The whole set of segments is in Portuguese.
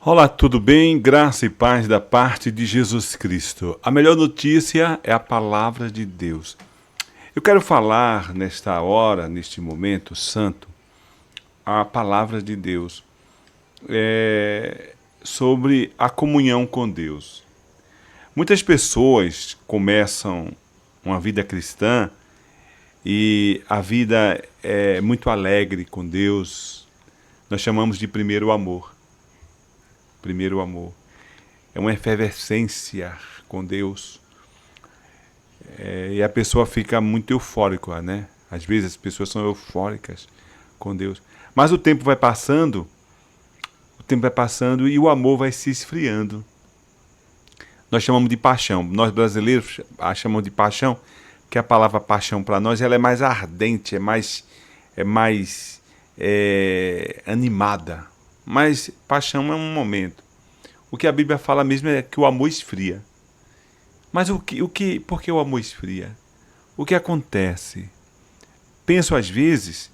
Olá, tudo bem? Graça e paz da parte de Jesus Cristo. A melhor notícia é a palavra de Deus. Eu quero falar nesta hora, neste momento santo, a palavra de Deus sobre a comunhão com Deus. Muitas pessoas começam uma vida cristã e a vida é muito alegre com Deus. Nós chamamos de primeiro amor. Primeiro amor. É uma efervescência com Deus. E a pessoa fica muito eufórica, né? Às vezes as pessoas são eufóricas com Deus. Mas o tempo vai passando e o amor vai se esfriando. Nós chamamos de paixão. Nós brasileiros a chamamos de paixão, que a palavra paixão para nós ela é mais ardente, é mais animada. Mas paixão é um momento. O que a Bíblia fala mesmo é que o amor esfria. Mas por que o amor esfria? O que acontece? Penso às vezes,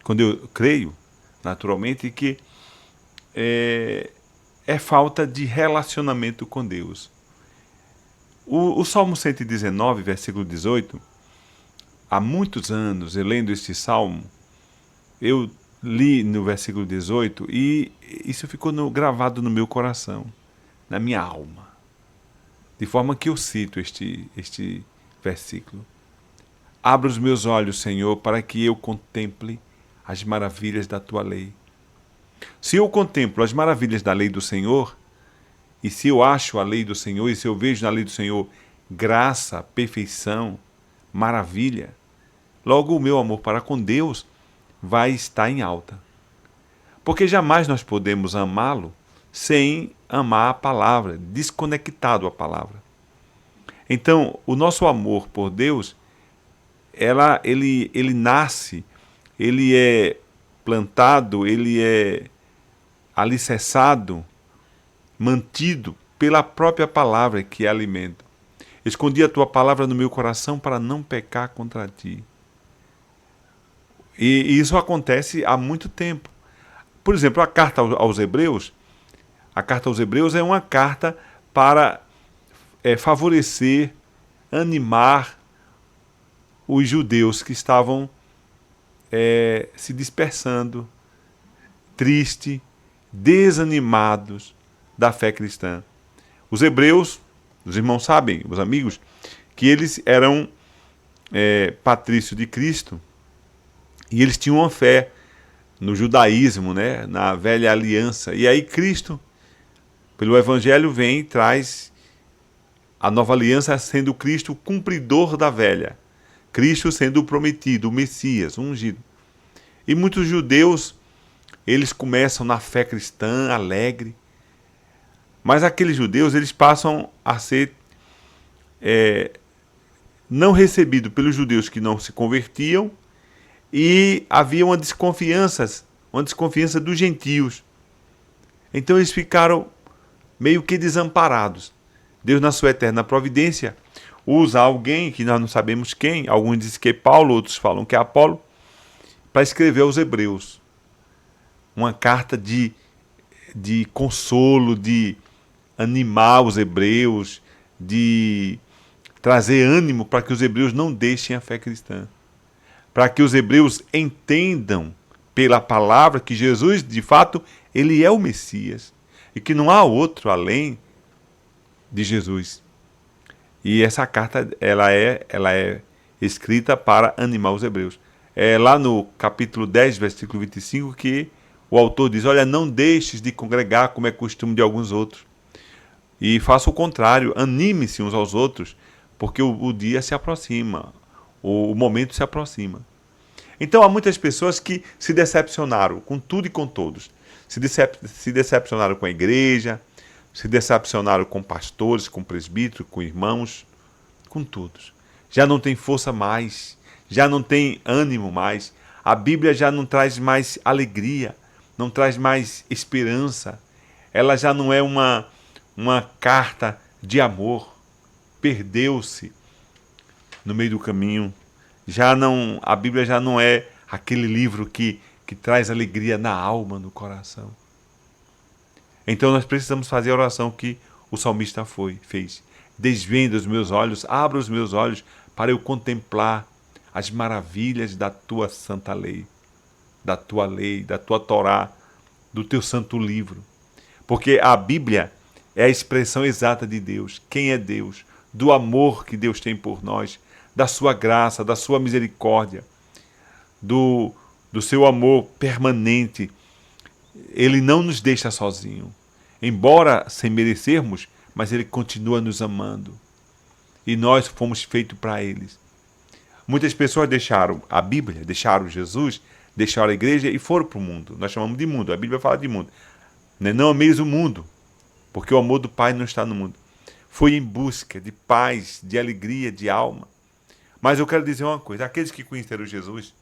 quando eu creio, naturalmente, que é falta de relacionamento com Deus. O Salmo 119, versículo 18, há muitos anos, eu lendo este salmo, eu li no versículo 18 e isso ficou gravado no meu coração, na minha alma. De forma que eu cito este versículo. Abra os meus olhos, Senhor, para que eu contemple as maravilhas da tua lei. Se eu contemplo as maravilhas da lei do Senhor, e se eu acho a lei do Senhor, e se eu vejo na lei do Senhor graça, perfeição, maravilha, logo o meu amor para com Deus vai estar em alta. Porque jamais nós podemos amá-lo sem amar a palavra, desconectado à palavra. Então, o nosso amor por Deus, ele nasce, ele é plantado, ele é alicerçado, mantido pela própria palavra que é alimento. Escondi a tua palavra no meu coração para não pecar contra ti. E isso acontece há muito tempo. Por exemplo, a carta aos Hebreus é uma carta para favorecer, animar os judeus que estavam se dispersando, tristes, desanimados da fé cristã. Os hebreus, os irmãos sabem, os amigos, que eles eram patrícios de Cristo e eles tinham uma fé no judaísmo, né, na velha aliança. E aí Cristo, pelo Evangelho, vem e traz a nova aliança, sendo Cristo o cumpridor da velha. Cristo sendo o prometido, o Messias, o ungido. E muitos judeus, eles começam na fé cristã, alegre. Mas aqueles judeus, eles passam a ser não recebidos pelos judeus que não se convertiam, e havia uma desconfiança dos gentios. Então eles ficaram meio que desamparados. Deus, na sua eterna providência, usa alguém que nós não sabemos quem, alguns dizem que é Paulo, outros falam que é Apolo, para escrever aos Hebreus. Uma carta de consolo, de animar os hebreus, de trazer ânimo para que os hebreus não deixem a fé cristã. Para que os hebreus entendam pela palavra que Jesus, de fato, ele é o Messias e que não há outro além de Jesus. E essa carta ela é escrita para animar os hebreus. É lá no capítulo 10, versículo 25, que o autor diz: olha, não deixes de congregar como é costume de alguns outros. E faça o contrário, anime-se uns aos outros, porque o dia se aproxima, o momento se aproxima. Então há muitas pessoas que se decepcionaram com tudo e com todos. Se decepcionaram com a igreja, se decepcionaram com pastores, com presbíteros, com irmãos, com todos. Já não tem força mais, já não tem ânimo mais. A Bíblia já não traz mais alegria, não traz mais esperança. Ela já não é uma carta de amor. Perdeu-se no meio do caminho. A Bíblia já não é aquele livro que traz alegria na alma, no coração. Então nós precisamos fazer a oração que o salmista fez. Desvenda os meus olhos, abra os meus olhos para eu contemplar as maravilhas da tua santa lei, da tua Torá, do teu santo livro. Porque a Bíblia é a expressão exata de Deus. Quem é Deus? Do amor que Deus tem por nós, da sua graça, da sua misericórdia, do seu amor permanente. Ele não nos deixa sozinho. Embora sem merecermos, mas Ele continua nos amando. E nós fomos feitos para eles. Muitas pessoas deixaram a Bíblia, deixaram Jesus, deixaram a igreja e foram para o mundo. Nós chamamos de mundo. A Bíblia fala de mundo. Não ameis o mundo, porque o amor do Pai não está no mundo. Foi em busca de paz, de alegria, de alma. Mas eu quero dizer uma coisa. Aqueles que conheceram Jesus,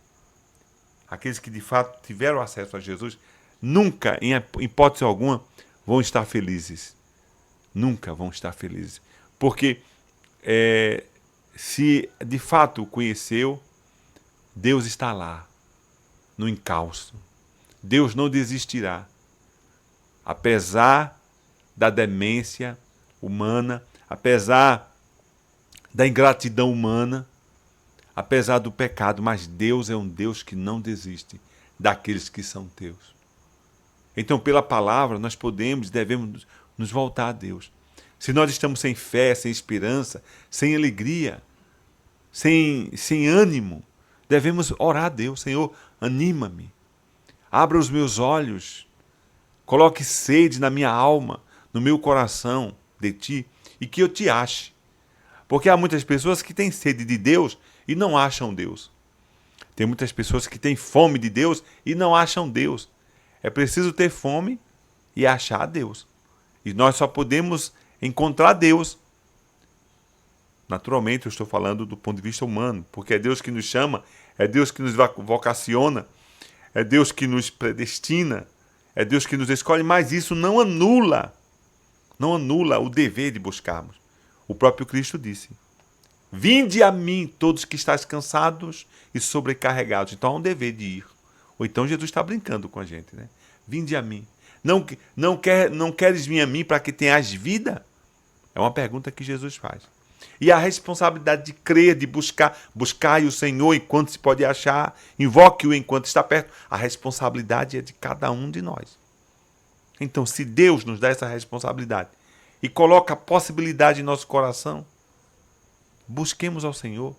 aqueles que de fato tiveram acesso a Jesus, nunca, em hipótese alguma, vão estar felizes. Nunca vão estar felizes. Porque se de fato o conheceu, Deus está lá, no encalço. Deus não desistirá. Apesar da demência humana, apesar da ingratidão humana, apesar do pecado, mas Deus é um Deus que não desiste daqueles que são teus. Então, pela palavra, nós podemos, devemos nos voltar a Deus. Se nós estamos sem fé, sem esperança, sem alegria, sem ânimo, devemos orar a Deus. Senhor, anima-me, abra os meus olhos, coloque sede na minha alma, no meu coração de Ti, e que eu Te ache. Porque há muitas pessoas que têm sede de Deus e não acham Deus. Tem muitas pessoas que têm fome de Deus e não acham Deus. É preciso ter fome e achar Deus. E nós só podemos encontrar Deus. Naturalmente, eu estou falando do ponto de vista humano, porque é Deus que nos chama, é Deus que nos vocaciona, é Deus que nos predestina, é Deus que nos escolhe, mas isso não anula o dever de buscarmos. O próprio Cristo disse: vinde a mim todos que estáis cansados e sobrecarregados. Então há um dever de ir. Ou então Jesus está brincando com a gente, né? Vinde a mim. Não queres vir a mim para que tenhas vida? É uma pergunta que Jesus faz. E a responsabilidade de crer, de buscar o Senhor enquanto se pode achar, invoque-o enquanto está perto. A responsabilidade é de cada um de nós. Então, se Deus nos dá essa responsabilidade e coloca a possibilidade em nosso coração, busquemos ao Senhor,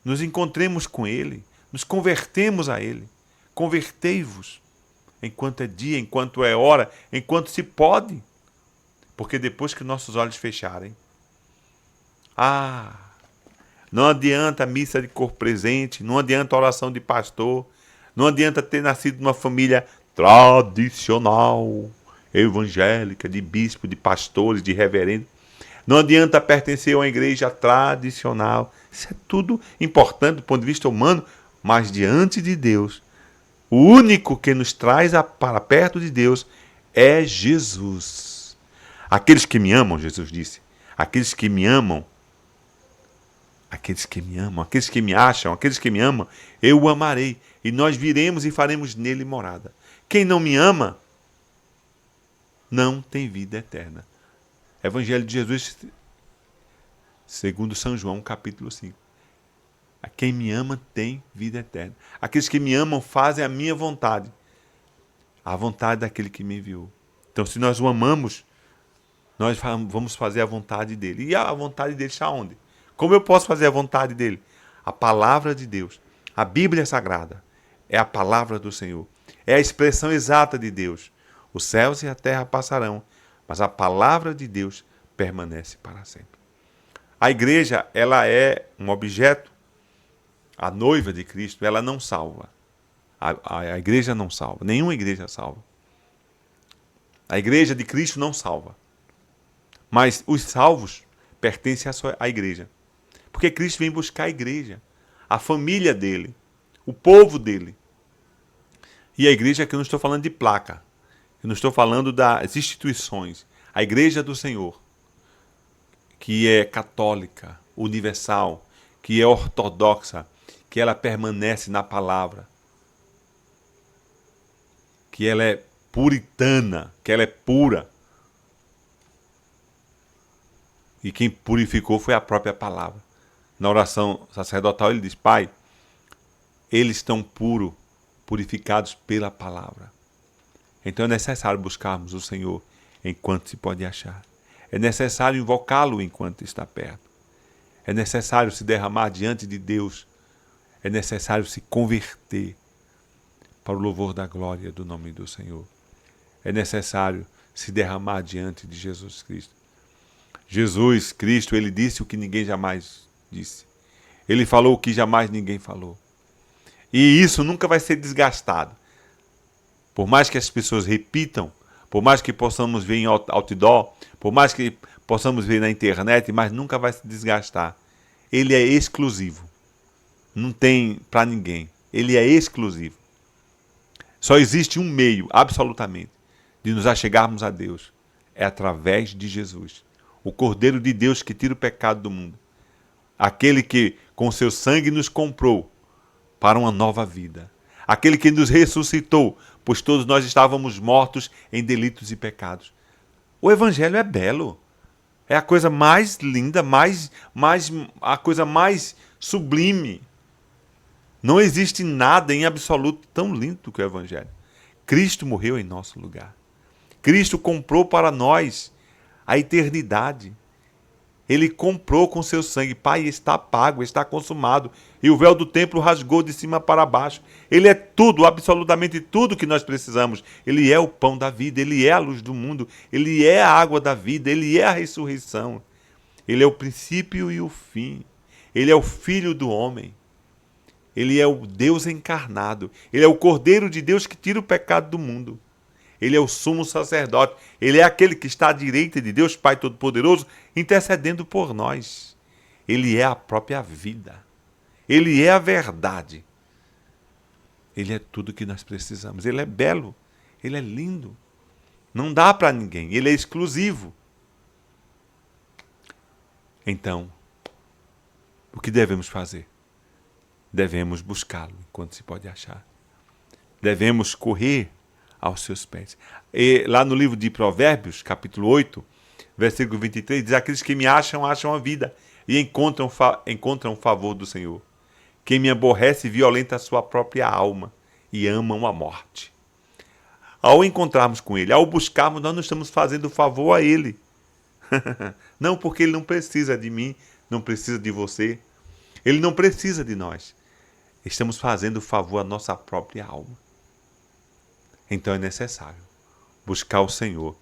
nos encontremos com Ele, nos convertemos a Ele. Convertei-vos enquanto é dia, enquanto é hora, enquanto se pode. Porque depois que nossos olhos fecharem, não adianta a missa de corpo presente, não adianta a oração de pastor, não adianta ter nascido numa família tradicional, evangélica, de bispo, de pastores, de reverendo. Não adianta pertencer a uma igreja tradicional. Isso é tudo importante do ponto de vista humano, mas diante de Deus, o único que nos traz para perto de Deus é Jesus. Aqueles que me amam, Jesus disse, aqueles que me amam, aqueles que me acham, aqueles que me amam, eu o amarei, e nós viremos e faremos nele morada. Quem não me ama, não tem vida eterna. Evangelho de Jesus, segundo São João, capítulo 5. A quem me ama tem vida eterna. Aqueles que me amam fazem a minha vontade, a vontade daquele que me enviou. Então, se nós o amamos, nós vamos fazer a vontade dele. E a vontade dele está onde? Como eu posso fazer a vontade dele? A palavra de Deus. A Bíblia Sagrada é a palavra do Senhor. É a expressão exata de Deus. Os céus e a terra passarão, mas a palavra de Deus permanece para sempre. A igreja, ela é um objeto. A noiva de Cristo, ela não salva. A igreja não salva. Nenhuma igreja salva. A igreja de Cristo não salva. Mas os salvos pertencem à igreja. Porque Cristo vem buscar a igreja, a família dele, o povo dele. E a igreja aqui eu não estou falando de placa. Eu não estou falando das instituições. A igreja do Senhor, que é católica, universal, que é ortodoxa, que ela permanece na palavra, que ela é puritana, que ela é pura. E quem purificou foi a própria palavra. Na oração sacerdotal ele diz: Pai, eles estão purificados pela palavra. Então é necessário buscarmos o Senhor enquanto se pode achar. É necessário invocá-lo enquanto está perto. É necessário se derramar diante de Deus. É necessário se converter para o louvor da glória do nome do Senhor. É necessário se derramar diante de Jesus Cristo. Jesus Cristo, ele disse o que ninguém jamais disse. Ele falou o que jamais ninguém falou. E isso nunca vai ser desgastado. Por mais que as pessoas repitam, por mais que possamos ver em outdoor, por mais que possamos ver na internet, mas nunca vai se desgastar. Ele é exclusivo. Não tem para ninguém. Ele é exclusivo. Só existe um meio, absolutamente, de nos achegarmos a Deus. É através de Jesus. O Cordeiro de Deus que tira o pecado do mundo. Aquele que com seu sangue nos comprou para uma nova vida. Aquele que nos ressuscitou, pois todos nós estávamos mortos em delitos e pecados. O Evangelho é belo. É a coisa mais linda, a coisa mais sublime. Não existe nada em absoluto tão lindo que o Evangelho. Cristo morreu em nosso lugar. Cristo comprou para nós a eternidade. Ele comprou com seu sangue. Pai, está pago, está consumado. E o véu do templo rasgou de cima para baixo. Ele é tudo, absolutamente tudo que nós precisamos. Ele é o pão da vida, ele é a luz do mundo, ele é a água da vida, ele é a ressurreição. Ele é o princípio e o fim. Ele é o Filho do homem. Ele é o Deus encarnado. Ele é o Cordeiro de Deus que tira o pecado do mundo. Ele é o sumo sacerdote. Ele é aquele que está à direita de Deus, Pai Todo-Poderoso, intercedendo por nós. Ele é a própria vida. Ele é a verdade. Ele é tudo que nós precisamos. Ele é belo. Ele é lindo. Não dá para ninguém. Ele é exclusivo. Então, o que devemos fazer? Devemos buscá-lo enquanto se pode achar. Devemos correr aos seus pés. E lá no livro de Provérbios, capítulo 8, versículo 23, diz: aqueles que me acham, acham a vida e encontram o favor do Senhor. Quem me aborrece violenta a sua própria alma e amam a morte. Ao encontrarmos com Ele, ao buscarmos, nós não estamos fazendo favor a Ele. Não, porque Ele não precisa de mim, não precisa de você. Ele não precisa de nós. Estamos fazendo favor à nossa própria alma. Então é necessário buscar o Senhor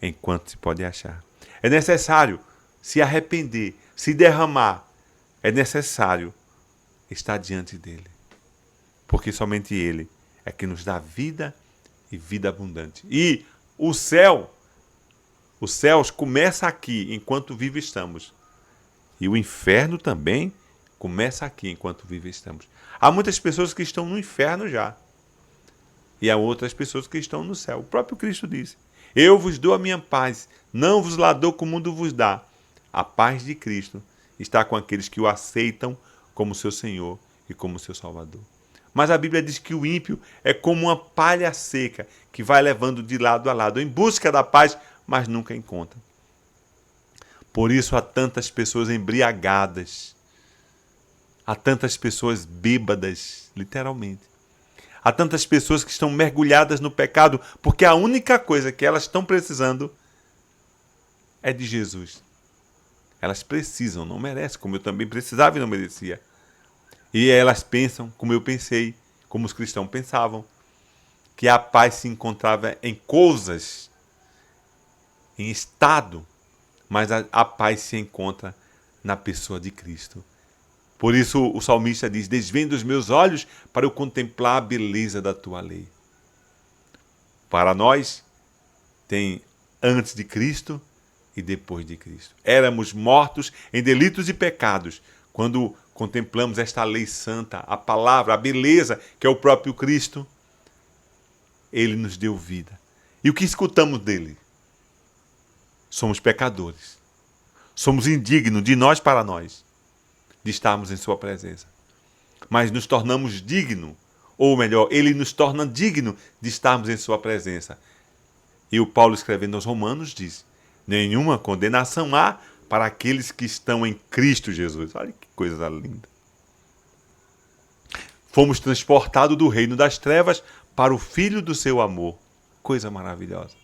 enquanto se pode achar. É necessário se arrepender, se derramar. É necessário estar diante dele. Porque somente ele é que nos dá vida e vida abundante. E os céus começam aqui enquanto vivo estamos. E o inferno também começa aqui enquanto vivo estamos. Há muitas pessoas que estão no inferno já. E há outras pessoas que estão no céu. O próprio Cristo disse: eu vos dou a minha paz, não vos la dou como o mundo vos dá. A paz de Cristo está com aqueles que o aceitam como seu Senhor e como seu Salvador. Mas a Bíblia diz que o ímpio é como uma palha seca que vai levando de lado a lado, em busca da paz, mas nunca encontra. Por isso há tantas pessoas embriagadas, há tantas pessoas bêbadas, literalmente. Há tantas pessoas que estão mergulhadas no pecado, porque a única coisa que elas estão precisando é de Jesus. Elas precisam, não merecem, como eu também precisava e não merecia. E elas pensam, como eu pensei, como os cristãos pensavam, que a paz se encontrava em coisas, em estado, mas a paz se encontra na pessoa de Cristo. Por isso o salmista diz: desvenda os meus olhos para eu contemplar a beleza da tua lei. Para nós, tem antes de Cristo e depois de Cristo. Éramos mortos em delitos e pecados. Quando contemplamos esta lei santa, a palavra, a beleza, que é o próprio Cristo, ele nos deu vida. E o que escutamos dele? Somos pecadores. Somos indignos de nós para nós de estarmos em sua presença. Mas nos tornamos dignos, ou melhor, ele nos torna digno de estarmos em sua presença, E o Paulo, escrevendo aos Romanos, diz: nenhuma condenação há para aqueles que estão em Cristo Jesus. Olha que coisa linda. Fomos transportados do reino das trevas para o Filho do seu amor. Coisa maravilhosa.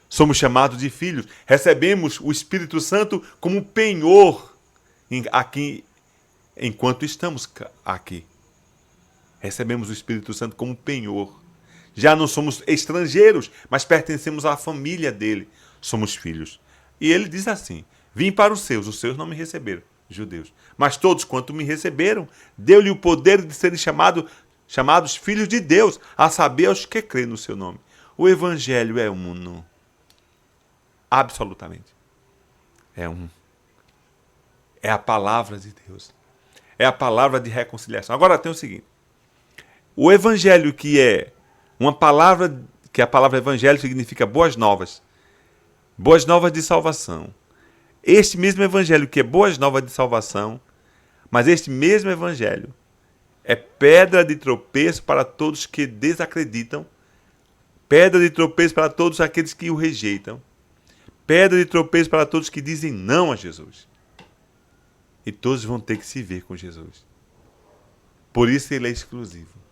Somos chamados de filhos. Recebemos o Espírito Santo como penhor aqui, enquanto estamos aqui. Recebemos o Espírito Santo como penhor. Já não somos estrangeiros, mas pertencemos à família dele. Somos filhos. E ele diz assim: vim para os seus não me receberam, judeus. Mas todos quanto me receberam, deu-lhe o poder de serem chamados filhos de Deus, a saber, aos que creem no seu nome. O evangelho é uno. Absolutamente. É um. É a palavra de Deus. É a palavra de reconciliação. Agora tem o seguinte: o evangelho, que é uma palavra, que a palavra evangelho significa boas novas de salvação. Este mesmo evangelho que é boas novas de salvação, mas este mesmo evangelho é pedra de tropeço para todos que desacreditam, pedra de tropeço para todos aqueles que o rejeitam, pedra de tropeço para todos que dizem não a Jesus. E todos vão ter que se ver com Jesus. Por isso ele é exclusivo.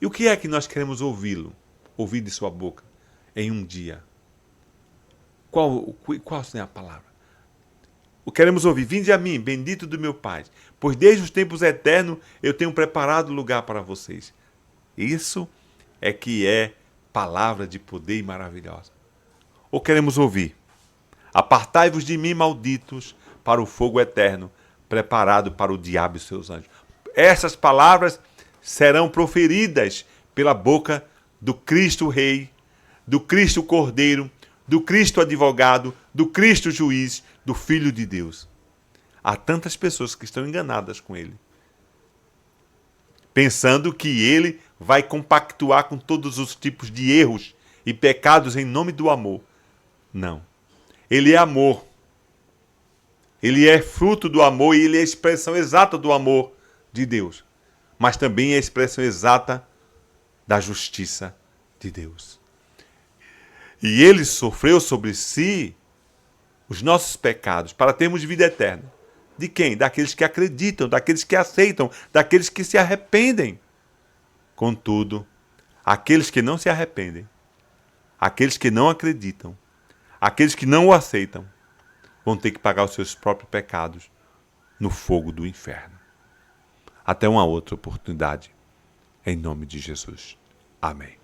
E o que é que nós queremos ouvir de sua boca em um dia? Qual é a palavra? O queremos ouvir: vinde a mim, bendito do meu Pai, pois desde os tempos eternos eu tenho preparado lugar para vocês. Isso é que é palavra de poder e maravilhosa. Ou queremos ouvir: apartai-vos de mim, malditos, para o fogo eterno, preparado para o diabo e seus anjos. Essas palavras serão proferidas pela boca do Cristo Rei, do Cristo Cordeiro, do Cristo Advogado, do Cristo Juiz, do Filho de Deus. Há tantas pessoas que estão enganadas com ele, pensando que ele vai compactuar com todos os tipos de erros e pecados em nome do amor. Não. Ele é amor. Ele é fruto do amor e ele é a expressão exata do amor de Deus, mas também é a expressão exata da justiça de Deus. E ele sofreu sobre si os nossos pecados para termos vida eterna. De quem? Daqueles que acreditam, daqueles que aceitam, daqueles que se arrependem. Contudo, aqueles que não se arrependem, aqueles que não acreditam, aqueles que não o aceitam, vão ter que pagar os seus próprios pecados no fogo do inferno. Até uma outra oportunidade, em nome de Jesus. Amém.